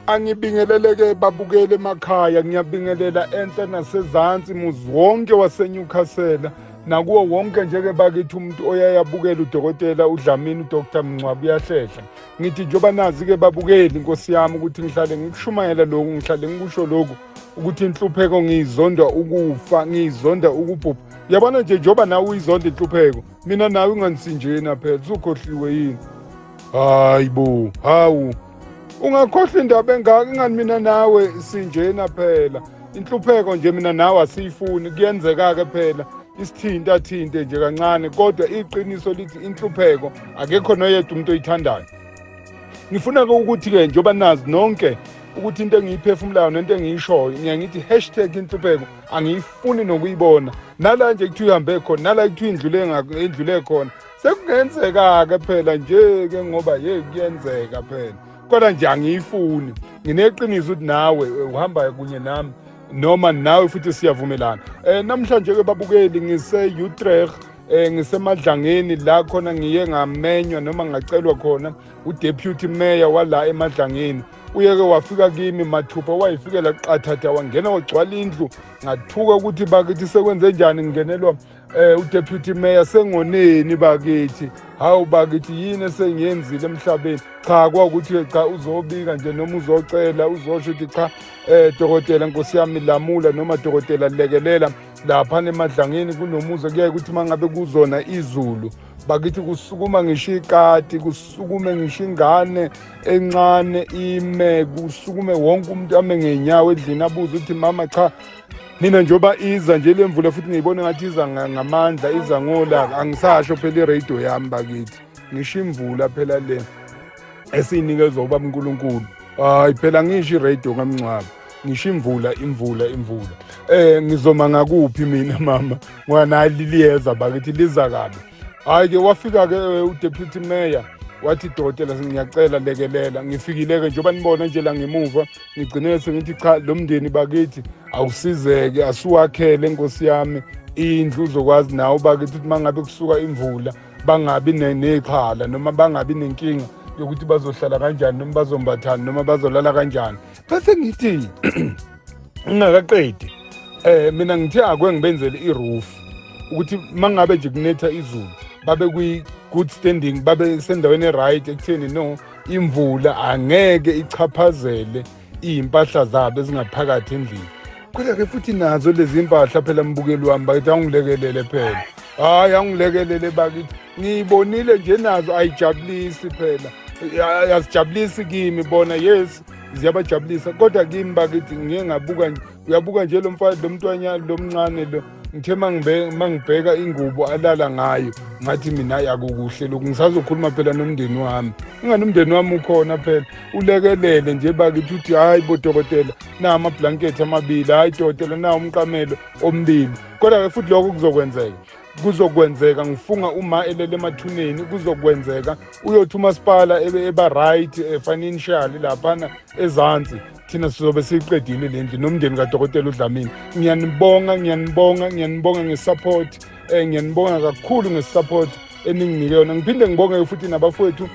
Angibingeleleke babukele emakhaya, ngiyabingelela enhla nasezansi muzi wonke waseNyukhasela nakuwo wonke njeke bakithi umuntu oyayabukela udokotela uDlamini uDr Mngcwabo uyahlehla. Ngithi njoba nazi-ke babukeli Nkosi yami ukuthi ngihlale ngikushumayela lokhu, ngihlale ngikusho lokhu ukuthi inhlupheko ngiyizonda ukufa, ngiyizonda ukubhubha. Yabona nje njoba nawe uyizonda inhlupheko, mina nawe unganisinjena phela, usukhohliwe yini? Hayibo, hawu. Ungakhohlwa indaba engaka, ingani mina nawe sinjena phela. Inhlupheko nje mina nawe asiyifuni, kuyenzeka-ke phela isithinta-thinte nje kancane, kodwa iqiniso lithi inhlupheko akekho noyedwa umuntu oyithandayo. Ngifuna-ke ukuthi-ke njengoba nazi nonke ukuthi into engiyiphefumulayo nento engiyishoyo, ngiyangithi hashtag inhlupheko angiyifuni nokuyibona. Nala nje kuthiwa ihambe khona, nala kuthiwa indlule khona, sekungenzeka-ke phela nje-ke ngoba kuyenzeka phela. Kodwa nje angiyifuni. Ngineqiniso ukuthi nawe uhamba kunye nami noma nawe futhi siyavumelana. Namhlanje-ke babukeli ngise-Utrecht, ngiseMadlangeni la khona ngiye ngamenywa noma ngacelwa khona uDeputy Mayor wala eMadlangeni. Uyeke wafika kimi mathupha, wayifikela qathatha wangena wagcwala indlu. Ngathuka ukuthi bakithi sekwenze njani ngingenelwa uDeputy Mayor sengoneni bakithi. Hawu bakithi yini esengiyenzile emhlabeni? Cha kwaukuthi cha uzobika nje noma uzocela uzosho ukuthi cha dokotela Nkosi yami lamula noma dokotela lekelela lapha eMadlangeni kunomuzi kuyaye ukuthi mangabe kuzona izulu bakithi kusukuma ngisho ikati, kusukume ngisho ingane encane ime, kusukume wonke umuntu ame ngenyawo endlini abuza ukuthi mama cha mina njoba iza nje lemvula futhi ngiyibona ngathi iza ngamandla, iza ngolaka, angisasho phela iradio yami bakithi. Ngisho imvula phela le esinikezwe ubaba uNkulunkulu. Hayi phela ngisho iradio kaMngcwabo. Ngisho imvula. Ngizoma ngakuphi mina mama? Ngoba liyeza bakithi liza kabi. Hayi-ke wafika-ke uDeputy Mayor wathi dokotela ngiyacela lekelela. Ngifikile-ke njengoba nibona nje la ngemuva, ngigcine sengithi cha lo mndeni bakithi awusizeke, asuwakhele Nkosi yami indlu uzokwazi nawo bakithi ukuthi mangabe kusuka imvula bangabi nexhala noma bangabi nenkinga yokuthi bazohlala kanjani noma bazombathana noma bazolala kanjani. Bese ngithi ngingakaqedi mina ngithe akwe ngibenzele iroof ukuthi mangabe nje kunetha izulu babe kwi-good standing, babe sendaweni right ekutheni no imvula angeke ichaphazele iy'mpahla zabo ezingaphakathi endlini. Kodwa-ke futhi nazo lezi mpahla phela mbukeli wami bakithi angilekelele phela. Hayi angilekelele bakithi, ngiyibonile nje nazo ayijabulisi phela, azijabulisi kimi bona yes ziyabajabulisa kodwa kimi bakithi ngiye ngabuka, uyabuka nje lo mfana lo mntwanyana lo mncane lo, ngithe mangibheka ingubo alala ngayo ngathi mina akukuhle lokhu, ngisazokhuluma phela nomndeni wami. Ingani umndeni wami ukhona phela, ulekelele nje bakithi uthi hayi bodokotela na amablanketi amabili, hayi dokotela na umqamelo omibili. Kodwa-ke futhi lokho kuzokwenzeka ngifunga uma elele emathuneni, kuzokwenzeka uyothi umasipala eba right financial laphana ezansi, thina sizobe siyiqedile le ndlu nomndeni kadokotela uDlamini. Ngiyanibonga ngesupport, ngiyanibonga kakhulu ngesupport eninginike yona. Ngiphinde ngibonge futhi nabafowethu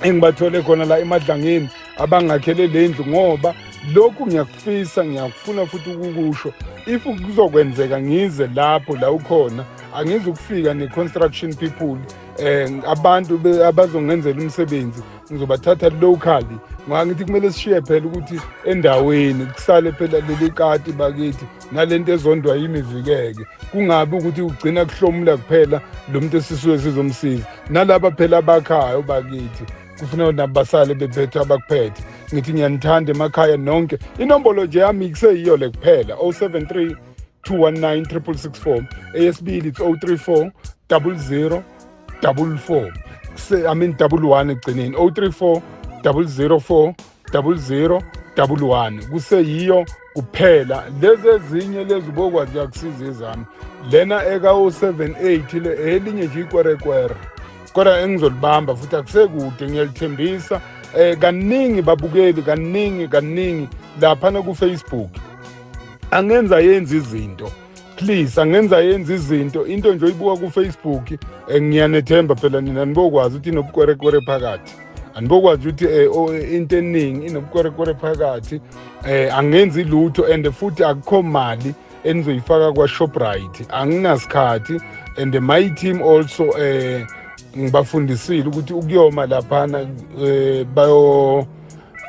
engibathole khona la eMadlangeni abangakhele le ndlu, ngoba lokhu ngiyakufuna futhi ukukusho. If kuzokwenzeka ngize lapho la ukhona, angizukufika ne-construction people, abantu abazongenzela umsebenzi ngizobathatha locally. Ngoba ngithi kumele sishiye phela ukuthi endaweni kusale phela leli kati bakithi nalento ezondwa yimivikeke, kungabi ukuthi ugcina kuhlomula kuphela lo muntu esisuke sizomsiza. Nalaba phela abakhayo bakithi kufanele nabo basale bephethe abakuphethe. Ngithi ngiyanithanda emakhaya nonke. Inombolo nje yami kuseyiyo le kuphela 073 219 664. Eyesibili it's 034 00 44. I mean 11 ekugcineni 034 004 00 11. Kuseyiyo kuphela. Lezi ezinye lezi bokwazi yakusiza ezami. Lena eka 078 le elinye nje ikwerekwere. Kodwa engizolibamba futhi akusekude, ngiyalithembisa. Kaningi babukeli, kaningi laphana ku-Facebook. Angenza yenza izinto. Please angenza yenza izinto. Into nje oyibuka ku-Facebook, ngiyanethemba phela nina nibokwazi ukuthi inobukwerekwere phakathi. andibokwazi ukuthi into eningi inobukwerekwere phakathi angenzi lutho and futhi akukho mali enizoyifaka kwa-Shoprite, anginasikhathi. And my team also ngibafundisile ukuthi ukuyoma laphana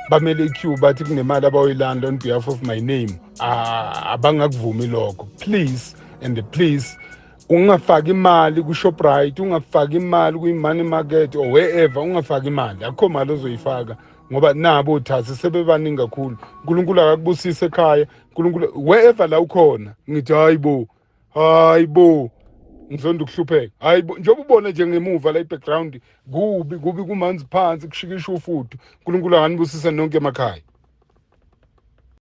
bamele iqueue bathi kunemali abayoyilanda on behalf of my name, abangakuvumi lokho. Please and please, ungafaki imali ku-Shoprite, ungafaki imali kwi-money market or wherever, ungafaki imali, akukho mali ozoyifaka ngoba nabo othasi sebebaningi kakhulu. uNkulunkulu akakubusise ekhaya, uNkulunkulu wherever la ukhona ngithi hayi bo ngizonda ukuhlupheka, hayi bo, njengoba ubone nje ngemuva la i-background kubi kumanzi phansi kushikisha ufuthu. uNkulunkulu akanibusise nonke emakhaya.